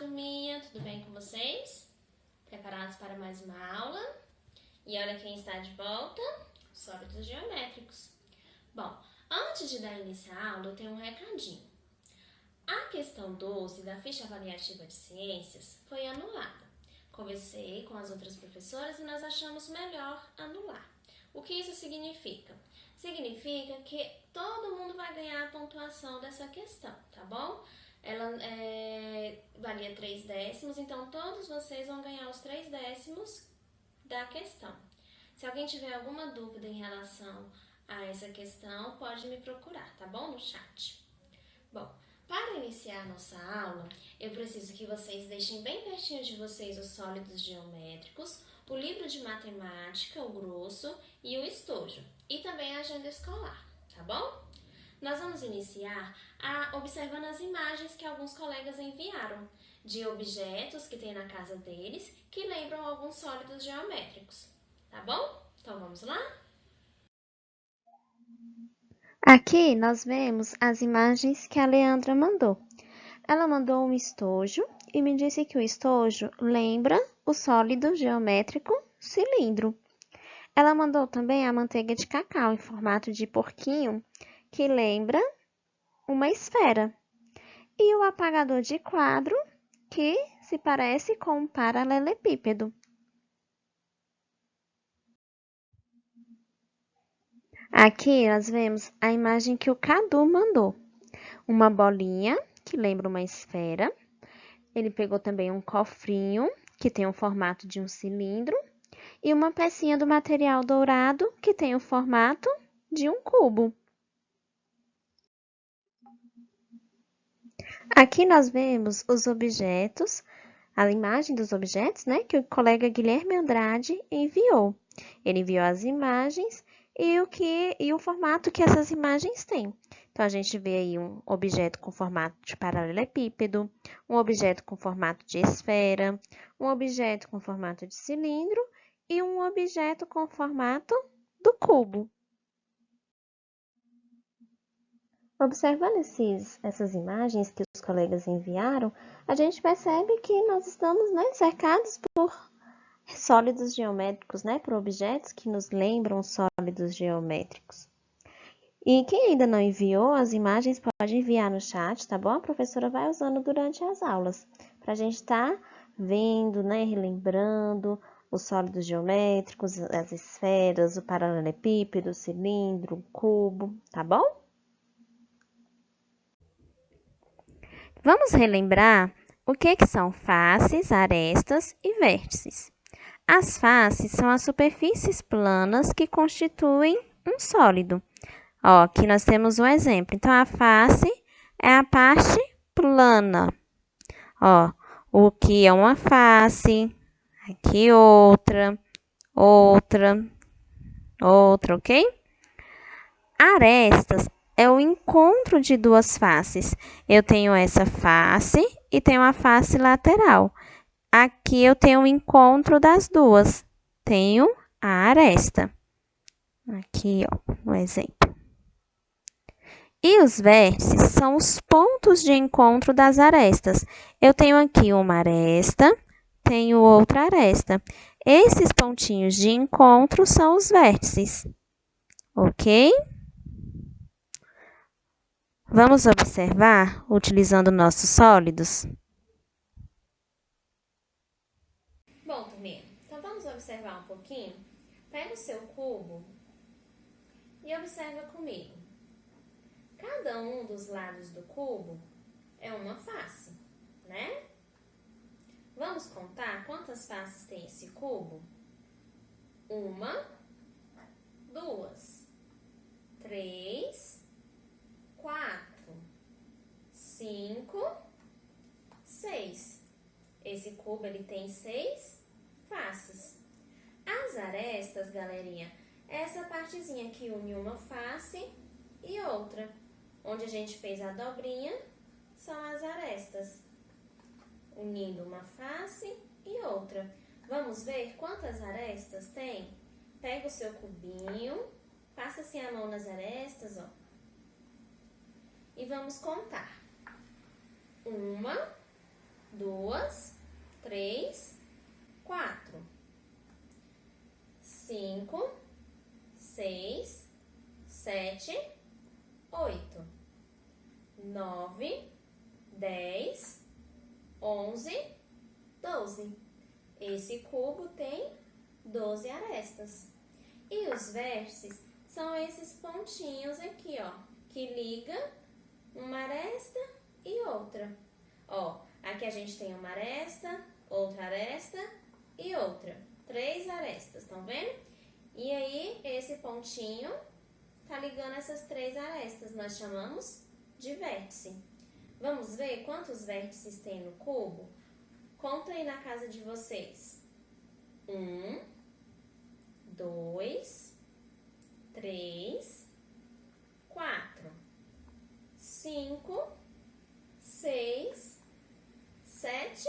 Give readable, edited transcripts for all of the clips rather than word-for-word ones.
turminha, tudo bem com vocês? Preparados para mais uma aula? E olha quem está de volta, sólidos geométricos. Bom, antes de dar início à aula, eu tenho um recadinho. A questão 12 da ficha avaliativa de ciências foi anulada. Conversei com as outras professoras e nós achamos melhor anular. O que isso significa? Significa que todo mundo vai ganhar a pontuação dessa questão, tá bom? Ela valia 3 décimos, então todos vocês vão ganhar os 3 décimos da questão. Se alguém tiver alguma dúvida em relação a essa questão, pode me procurar, tá bom? No chat. Bom, para iniciar a nossa aula, eu preciso que vocês deixem bem pertinho de vocês os sólidos geométricos, o livro de matemática, o grosso e o estojo, e também a agenda escolar, tá bom? Nós vamos iniciar observando as imagens que alguns colegas enviaram, de objetos que tem na casa deles, que lembram alguns sólidos geométricos, tá bom? Então vamos lá? Aqui nós vemos as imagens que a Leandra mandou. Ela mandou um estojo e me disse que o estojo lembra o sólido geométrico cilindro. Ela mandou também a manteiga de cacau em formato de porquinho, que lembra uma esfera. E o apagador de quadro, que se parece com um paralelepípedo. Aqui nós vemos a imagem que o Cadu mandou. Uma bolinha, que lembra uma esfera. Ele pegou também um cofrinho, que tem o formato de um cilindro. E uma pecinha do material dourado, que tem o formato de um cubo. Aqui nós vemos os objetos, a imagem dos objetos, né, que o colega Guilherme Andrade enviou. Ele enviou as imagens e o formato que essas imagens têm. Então, a gente vê aí um objeto com formato de paralelepípedo, um objeto com formato de esfera, um objeto com formato de cilindro e um objeto com formato do cubo. Observando essas imagens que os colegas enviaram, a gente percebe que nós estamos, cercados por sólidos geométricos, por objetos que nos lembram sólidos geométricos. E quem ainda não enviou as imagens pode enviar no chat, tá bom? A professora vai usando durante as aulas, para a gente estar vendo, relembrando os sólidos geométricos, as esferas, o paralelepípedo, o cilindro, o cubo, tá bom? Vamos relembrar o que são faces, arestas e vértices. As faces são as superfícies planas que constituem um sólido. Ó, aqui nós temos um exemplo. Então, a face é a parte plana. Ó, o que é uma face, aqui outra, ok? Arestas é o encontro de duas faces. Eu tenho essa face e tenho a face lateral. Aqui eu tenho o encontro das duas. Tenho a aresta. Aqui, ó, um exemplo. E os vértices são os pontos de encontro das arestas. Eu tenho aqui uma aresta, tenho outra aresta. Esses pontinhos de encontro são os vértices, ok? Vamos observar utilizando nossos sólidos? Bom, turminha, então vamos observar um pouquinho? Pega o seu cubo e observa comigo. Cada um dos lados do cubo é uma face, né? Vamos contar quantas faces tem esse cubo? 1, 2, 3, 4, 5, 6. Esse cubo ele tem 6 faces. As arestas, galerinha, é essa partezinha que une uma face e outra. Onde a gente fez a dobrinha, são as arestas, unindo uma face e outra. Vamos ver quantas arestas tem? Pega o seu cubinho, passa assim a mão nas arestas, ó. E vamos contar. 1, 2, 3, 4, 5, 6, 7, 8, 9, 10, 11, 12. Esse cubo tem 12 arestas. E os vértices são esses pontinhos aqui, ó, que liga uma aresta e outra. Ó, aqui a gente tem uma aresta, outra aresta e outra. 3 arestas, estão vendo? E aí, esse pontinho tá ligando essas 3 arestas. Nós chamamos de vértice. Vamos ver quantos vértices tem no cubo? Conta aí na casa de vocês. 1, 2, 3, 4, 5, 6, 7,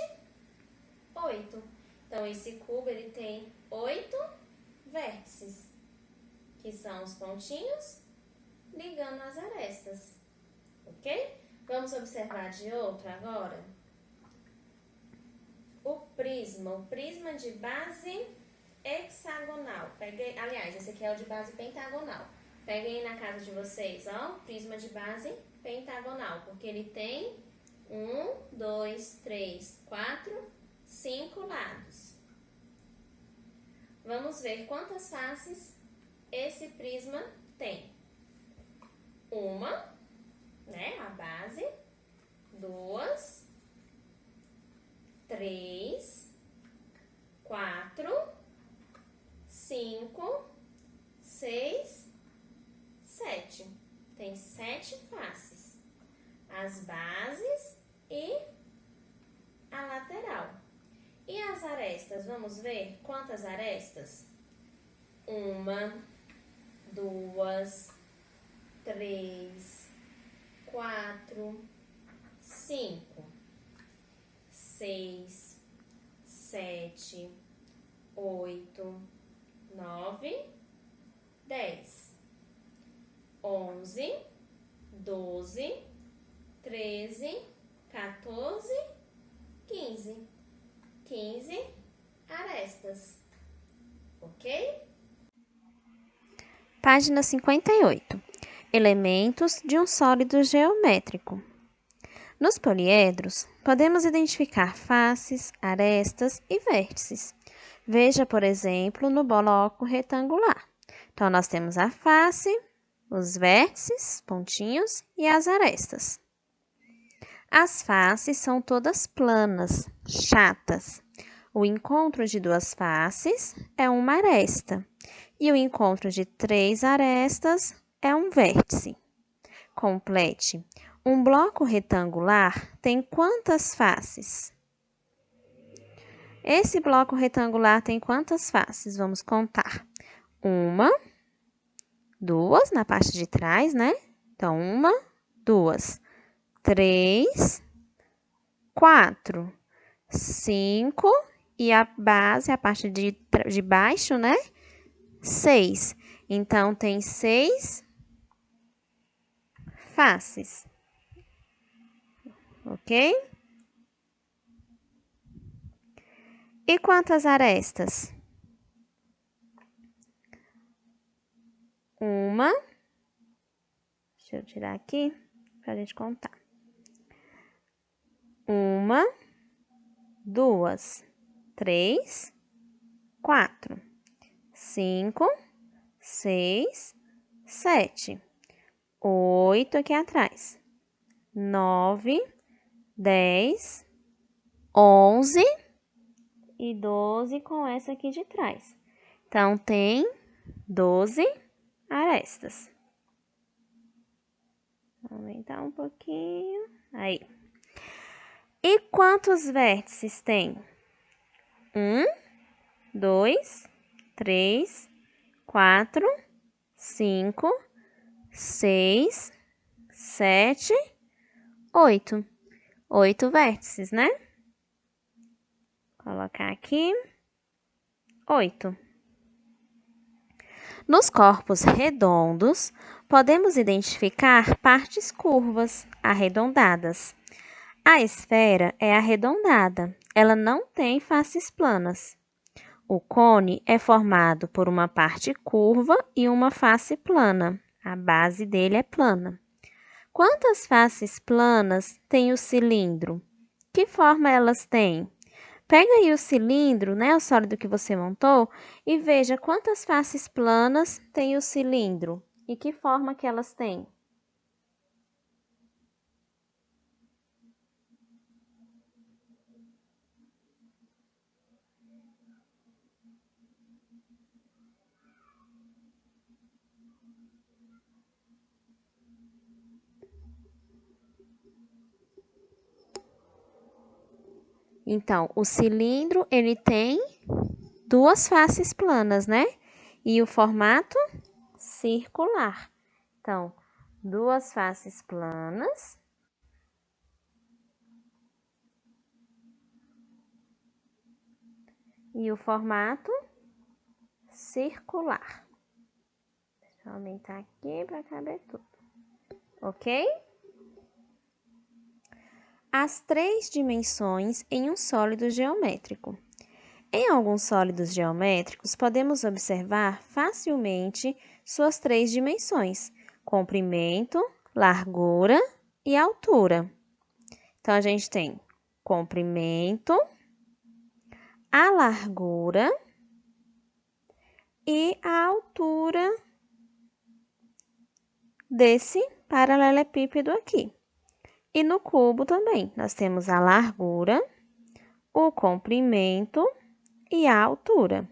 8. Então, esse cubo ele tem 8 vértices, que são os pontinhos ligando as arestas, ok? Vamos observar de outro agora. O prisma de base hexagonal. Aliás, esse aqui é o de base pentagonal. Peguem aí na casa de vocês, ó, prisma de base pentagonal, porque ele tem 1, 2, 3, 4, 5 lados. Vamos ver quantas faces esse prisma tem. Uma, né, a base, 2, 3, 4, 5, 6, 7. Tem 7 faces. As bases e a lateral. E as arestas? Vamos ver quantas arestas? 1, 2, 3, 4, 5, 6, 7, 8, 9, 10, 11, 12, 13, 14, 15. 15 arestas, ok? Página 58. Elementos de um sólido geométrico. Nos poliedros, podemos identificar faces, arestas e vértices. Veja, por exemplo, no bloco retangular. Então, nós temos a face, os vértices, pontinhos e as arestas. As faces são todas planas, chatas. O encontro de 2 faces é uma aresta e o encontro de 3 arestas é um vértice. Complete. Um bloco retangular tem quantas faces? Esse bloco retangular tem quantas faces? Vamos contar. 1, 2 na parte de trás, né? Então, 1, 2, 3, 4, 5 e a base, a parte de baixo, né? 6. Então, tem 6 faces. Ok? E quantas arestas? 1. Deixa eu tirar aqui para a gente contar. 1, 2, 3, 4, 5, 6, 7, 8 aqui atrás, 9, 10, 11 e 12 com essa aqui de trás. Então, tem 12 arestas. Vou aumentar um pouquinho. Aí. E quantos vértices tem? 1, 2, 3, 4, 5, 6, 7, 8. 8 vértices, né? Vou colocar aqui 8. Nos corpos redondos, podemos identificar partes curvas, arredondadas. A esfera é arredondada, ela não tem faces planas. O cone é formado por uma parte curva e uma face plana. A base dele é plana. Quantas faces planas tem o cilindro? Que forma elas têm? Pega aí o cilindro, né, o sólido que você montou, e veja quantas faces planas tem o cilindro e que forma que elas têm. Então, o cilindro, ele tem duas faces planas, né? E o formato circular. Então, duas faces planas e o formato circular. Deixa eu aumentar aqui para caber tudo. Ok? As três dimensões em um sólido geométrico. Em alguns sólidos geométricos, podemos observar facilmente suas três dimensões: comprimento, largura e altura. Então, a gente tem comprimento, a largura e a altura desse paralelepípedo aqui. E no cubo também, nós temos a largura, o comprimento e a altura.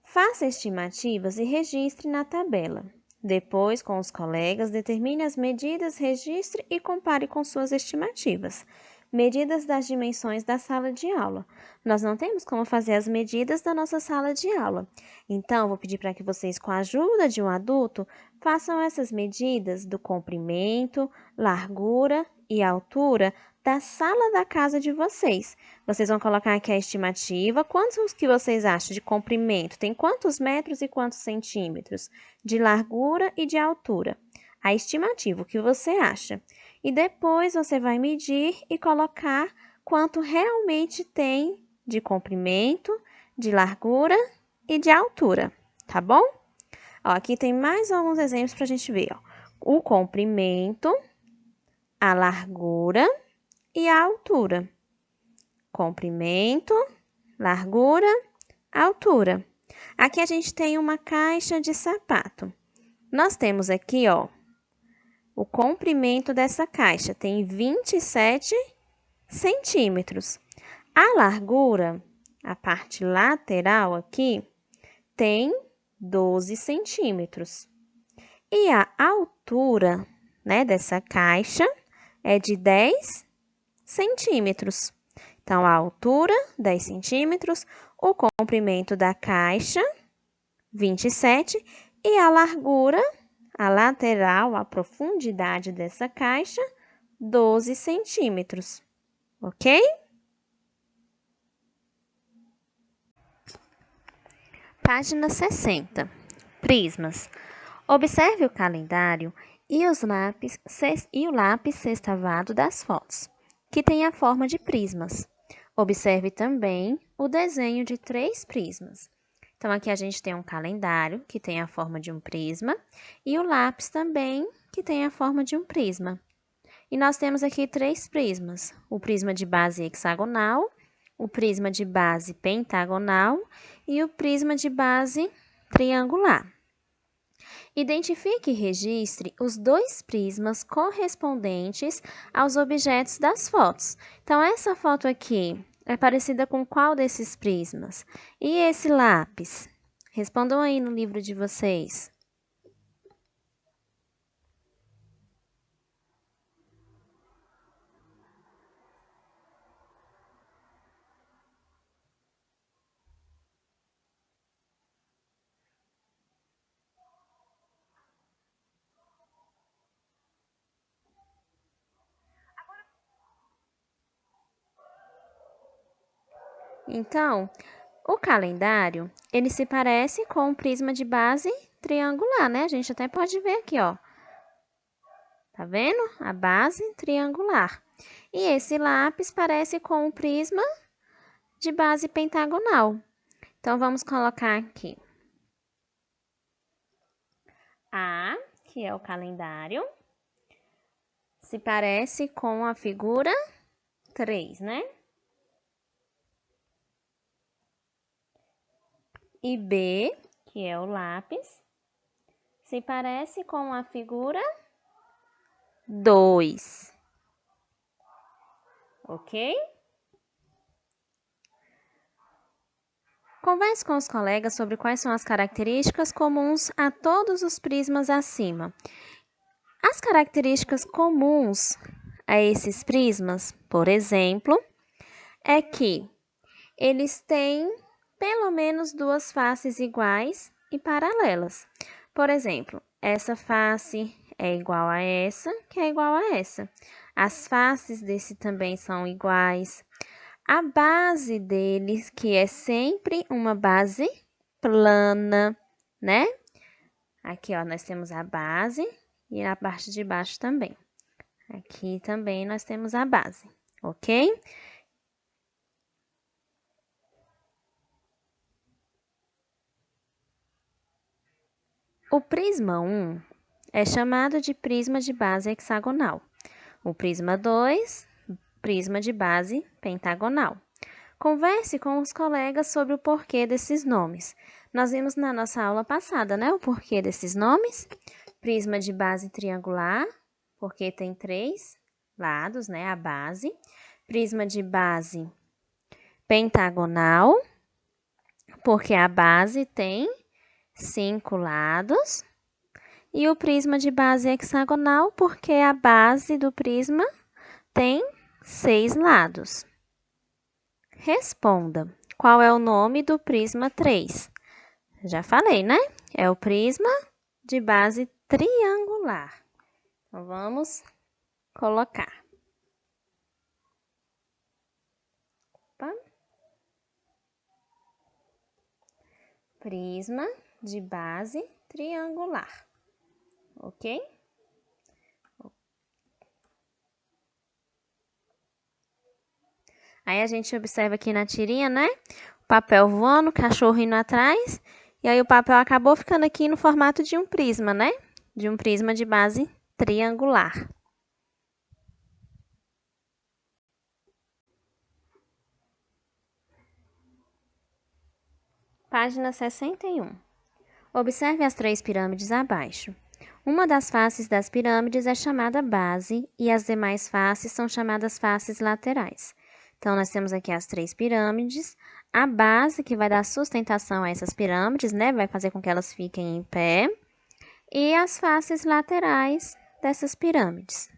Faça estimativas e registre na tabela. Depois, com os colegas, determine as medidas, registre e compare com suas estimativas. Medidas das dimensões da sala de aula. Nós não temos como fazer as medidas da nossa sala de aula. Então, vou pedir para que vocês, com a ajuda de um adulto, façam essas medidas do comprimento, largura e altura da sala da casa de vocês. Vocês vão colocar aqui a estimativa. Quantos que vocês acham de comprimento? Tem quantos metros e quantos centímetros? De largura e de altura. A estimativa, o que você acha? E depois você vai medir e colocar quanto realmente tem de comprimento, de largura e de altura, tá bom? Ó, aqui tem mais alguns exemplos para a gente ver. Ó. O comprimento, a largura e a altura. Comprimento, largura, altura. Aqui a gente tem uma caixa de sapato. Nós temos aqui, ó, o comprimento dessa caixa tem 27 centímetros. A largura, a parte lateral aqui, tem 12 centímetros. E a altura, né, dessa caixa é de 10 centímetros. Então, a altura, 10 centímetros, o comprimento da caixa, 27, e a largura, a lateral, a profundidade dessa caixa, 12 centímetros. Ok? Página 60. Prismas. Observe o calendário e o lápis sextavado das fotos, que tem a forma de prismas. Observe também o desenho de 3 prismas. Então, aqui a gente tem um calendário, que tem a forma de um prisma, e o lápis também, que tem a forma de um prisma. E nós temos aqui 3 prismas: o prisma de base hexagonal, o prisma de base pentagonal e o prisma de base triangular. Identifique e registre os 2 prismas correspondentes aos objetos das fotos. Então, essa foto aqui é parecida com qual desses prismas? E esse lápis? Respondam aí no livro de vocês. Então, o calendário, ele se parece com um prisma de base triangular, né? A gente até pode ver aqui, ó. Tá vendo? A base triangular. E esse lápis parece com um prisma de base pentagonal. Então, vamos colocar aqui A, que é o calendário, se parece com a figura 3, né? E B, que é o lápis, se parece com a figura 2. Ok? Converse com os colegas sobre quais são as características comuns a todos os prismas acima. As características comuns a esses prismas, por exemplo, é que eles têm pelo menos duas faces iguais e paralelas. Por exemplo, essa face é igual a essa, que é igual a essa. As faces desse também são iguais. A base deles, que é sempre uma base plana, né? Aqui, ó, nós temos a base e na parte de baixo também. Aqui também nós temos a base, ok? O prisma 1 é chamado de prisma de base hexagonal. O prisma 2, prisma de base pentagonal. Converse com os colegas sobre o porquê desses nomes. Nós vimos na nossa aula passada, né? O porquê desses nomes. Prisma de base triangular, porque tem 3 lados, né? A base. Prisma de base pentagonal, porque a base tem 5 lados. E o prisma de base hexagonal, porque a base do prisma tem 6 lados. Responda. Qual é o nome do prisma 3? Já falei, né? É o prisma de base triangular. Então, vamos colocar. Opa. Prisma de base triangular. Ok? Aí a gente observa aqui na tirinha, né? O papel voando, o cachorro indo atrás. E aí o papel acabou ficando aqui no formato de um prisma, né? De um prisma de base triangular. Página 61. Observe as 3 pirâmides abaixo. Uma das faces das pirâmides é chamada base e as demais faces são chamadas faces laterais. Então, nós temos aqui as 3 pirâmides. A base, que vai dar sustentação a essas pirâmides, né? Vai fazer com que elas fiquem em pé. E as faces laterais dessas pirâmides.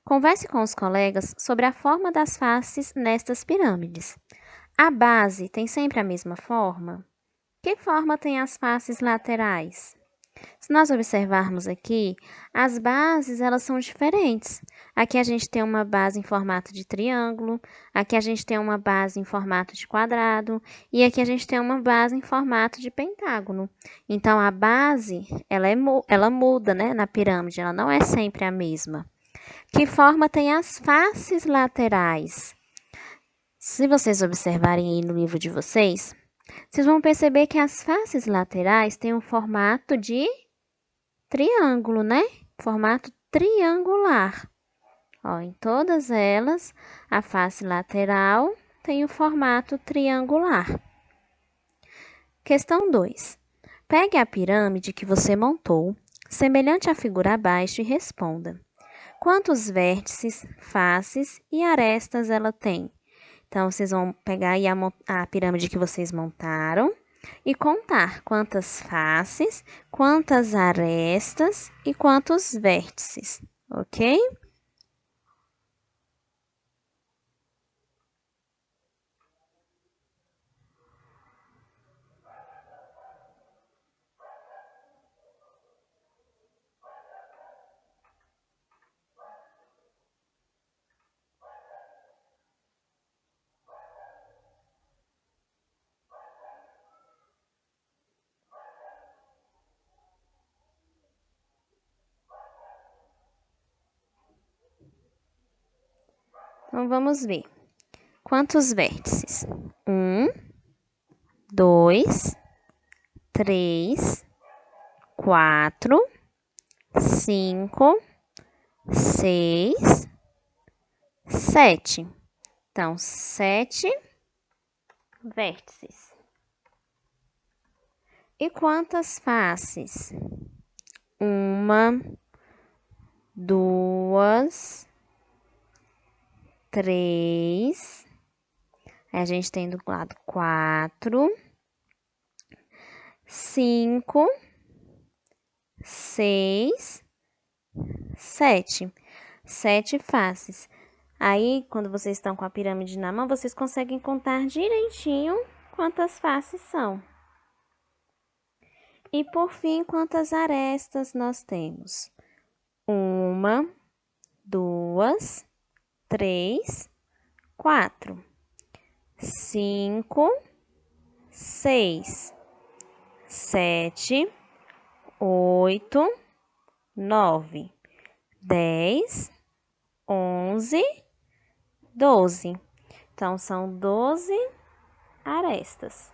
Converse com os colegas sobre a forma das faces nestas pirâmides. A base tem sempre a mesma forma? Que forma tem as faces laterais? Se nós observarmos aqui, as bases elas são diferentes. Aqui a gente tem uma base em formato de triângulo, aqui a gente tem uma base em formato de quadrado e aqui a gente tem uma base em formato de pentágono. Então a base ela muda, né, na pirâmide, ela não é sempre a mesma. Que forma tem as faces laterais? Se vocês observarem aí no livro de vocês vão perceber que as faces laterais têm um formato de triângulo, né? Formato triangular. Ó, em todas elas, a face lateral tem o formato triangular. Questão 2. Pegue a pirâmide que você montou, semelhante à figura abaixo, e responda. Quantos vértices, faces e arestas ela tem? Então, vocês vão pegar aí a pirâmide que vocês montaram e contar quantas faces, quantas arestas e quantos vértices, ok? Então, vamos ver. Quantos vértices? 1, 2, 3, 4, 5, 6, 7. Então, 7 vértices. E quantas faces? 1, 2, 3. Aí a gente tem do lado 4, 5, 6, 7. 7 faces. Aí, quando vocês estão com a pirâmide na mão, vocês conseguem contar direitinho quantas faces são. E, por fim, quantas arestas nós temos? 1, 2, 3, 4, 5, 6, 7, 8, 9, 10, 11, 12. Então, são 12 arestas.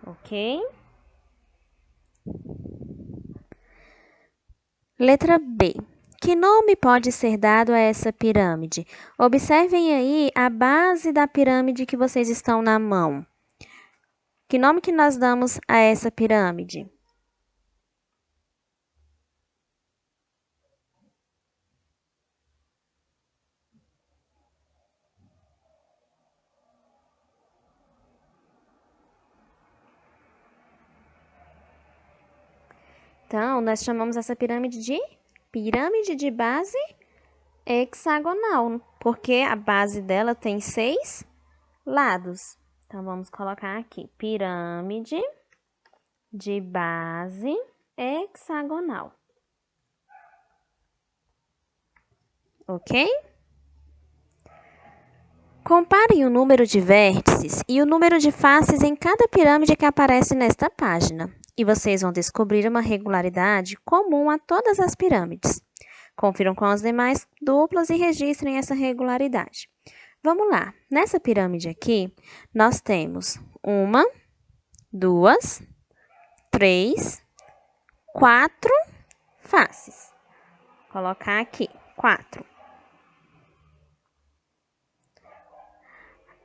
Ok? Letra B. Que nome pode ser dado a essa pirâmide? Observem aí a base da pirâmide que vocês estão na mão. Que nome que nós damos a essa pirâmide? Então, nós chamamos essa pirâmide de base hexagonal, porque a base dela tem 6 lados. Então, vamos colocar aqui, pirâmide de base hexagonal. Ok? Comparem o número de vértices e o número de faces em cada pirâmide que aparece nesta página, e vocês vão descobrir uma regularidade comum a todas as pirâmides. Confiram com as demais duplas e registrem essa regularidade. Vamos lá. Nessa pirâmide aqui, nós temos 1, 2, 3, 4 faces. Vou colocar aqui, 4.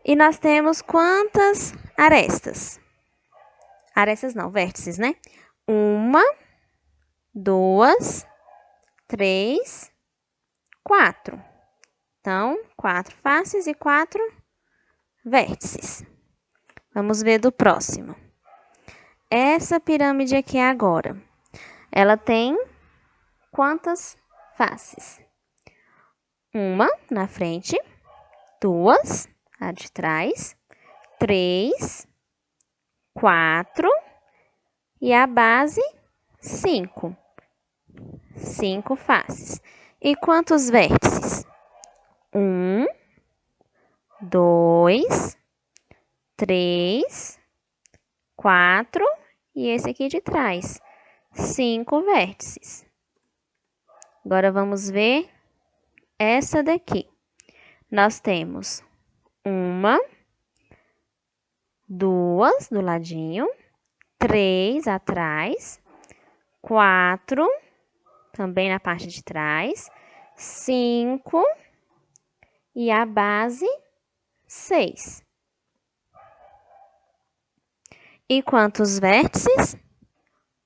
E nós temos quantas arestas? Arestas não, vértices, né? 1, 2, 3, 4. Então, 4 faces e 4 vértices. Vamos ver do próximo. Essa pirâmide aqui agora, ela tem quantas faces? 1 na frente, 2 a de trás, 3, 4 e a base 5. 5 faces. E quantos vértices? 1, 2, 3, 4 e esse aqui de trás. 5 vértices. Agora vamos ver essa daqui. Nós temos 1, 2 do ladinho, 3 atrás, 4 também na parte de trás, 5 e a base 6. E quantos vértices?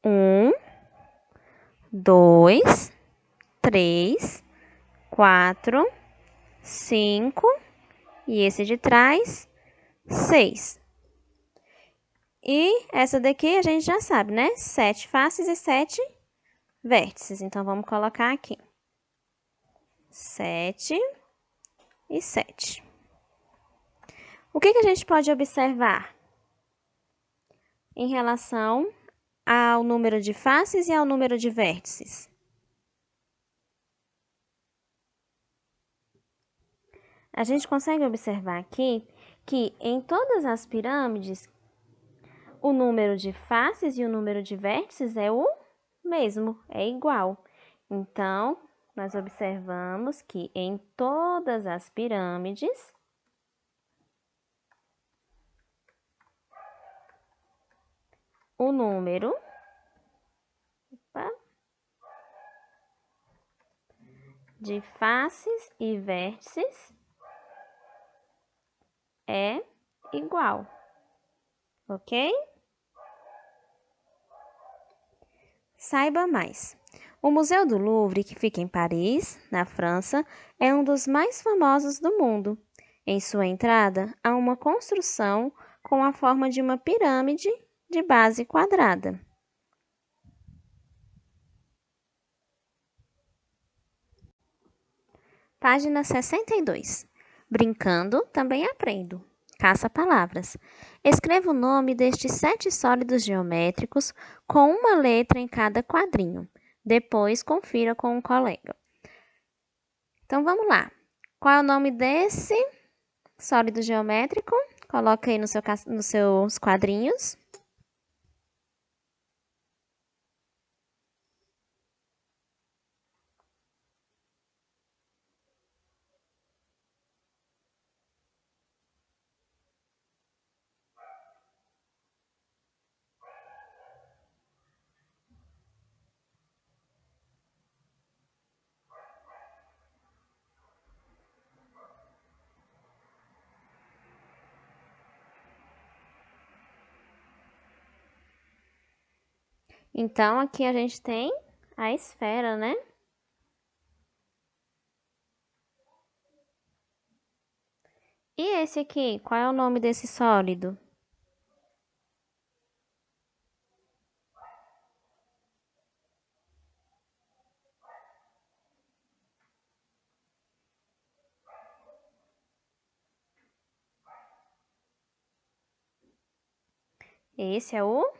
1, 2, 3, 4, 5 e esse de trás, 6. E essa daqui a gente já sabe, né? 7 faces e 7 vértices. Então, vamos colocar aqui. 7 e 7. O que a gente pode observar em relação ao número de faces e ao número de vértices? A gente consegue observar aqui que em todas as pirâmides, o número de faces e o número de vértices é o mesmo, é igual. Então, nós observamos que em todas as pirâmides, o número de faces e vértices é igual, ok? Saiba mais. O Museu do Louvre, que fica em Paris, na França, é um dos mais famosos do mundo. Em sua entrada, há uma construção com a forma de uma pirâmide de base quadrada. Página 62. Brincando, também aprendo. Caça-palavras. Escreva o nome destes 7 sólidos geométricos com uma letra em cada quadrinho. Depois, confira com um colega. Então, vamos lá. Qual é o nome desse sólido geométrico? Coloca aí nos seus quadrinhos. Então, aqui a gente tem a esfera, né? E esse aqui, qual é o nome desse sólido? Esse é o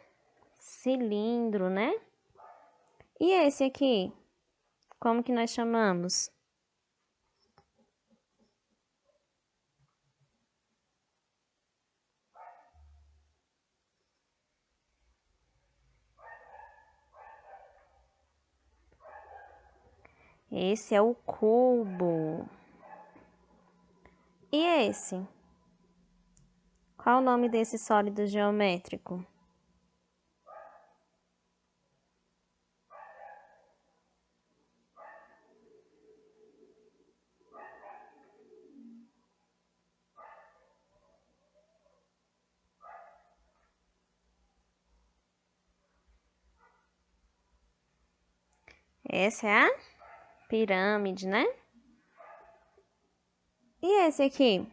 cilindro, né? E esse aqui, como que nós chamamos? Esse é o cubo. E esse? Qual o nome desse sólido geométrico? Essa é a pirâmide, né? E esse aqui?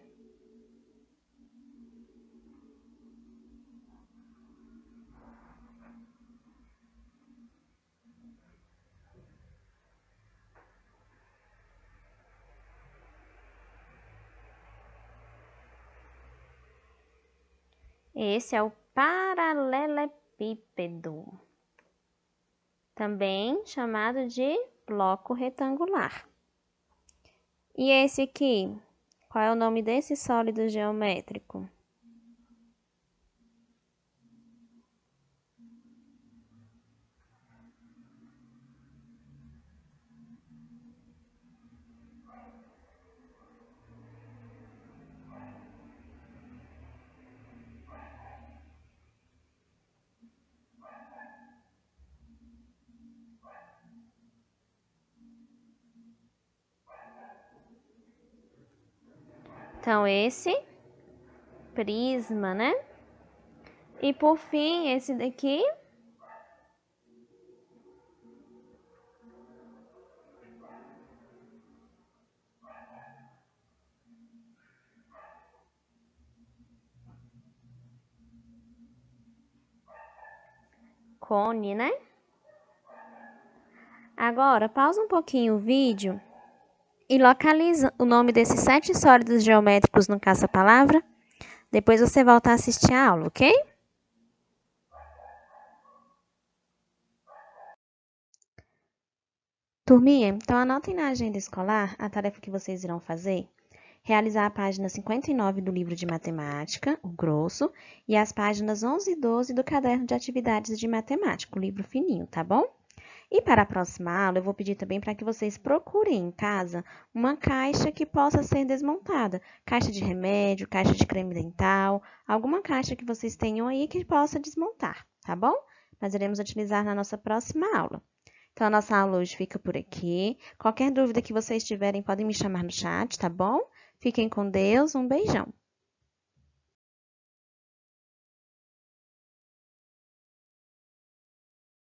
Esse é o paralelepípedo, também chamado de bloco retangular. E esse aqui, qual é o nome desse sólido geométrico? Então, esse prisma, né? E por fim, esse daqui, cone, né? Agora, pausa um pouquinho o vídeo e localiza o nome desses 7 sólidos geométricos no caça-palavra. Depois você volta a assistir a aula, ok? Turminha, então anotem na agenda escolar a tarefa que vocês irão fazer. Realizar a página 59 do livro de matemática, o grosso, e as páginas 11 e 12 do caderno de atividades de matemática, o livro fininho, tá bom? E para a próxima aula, eu vou pedir também para que vocês procurem em casa uma caixa que possa ser desmontada. Caixa de remédio, caixa de creme dental, alguma caixa que vocês tenham aí que possa desmontar, tá bom? Nós iremos utilizar na nossa próxima aula. Então, a nossa aula hoje fica por aqui. Qualquer dúvida que vocês tiverem, podem me chamar no chat, tá bom? Fiquem com Deus, um beijão!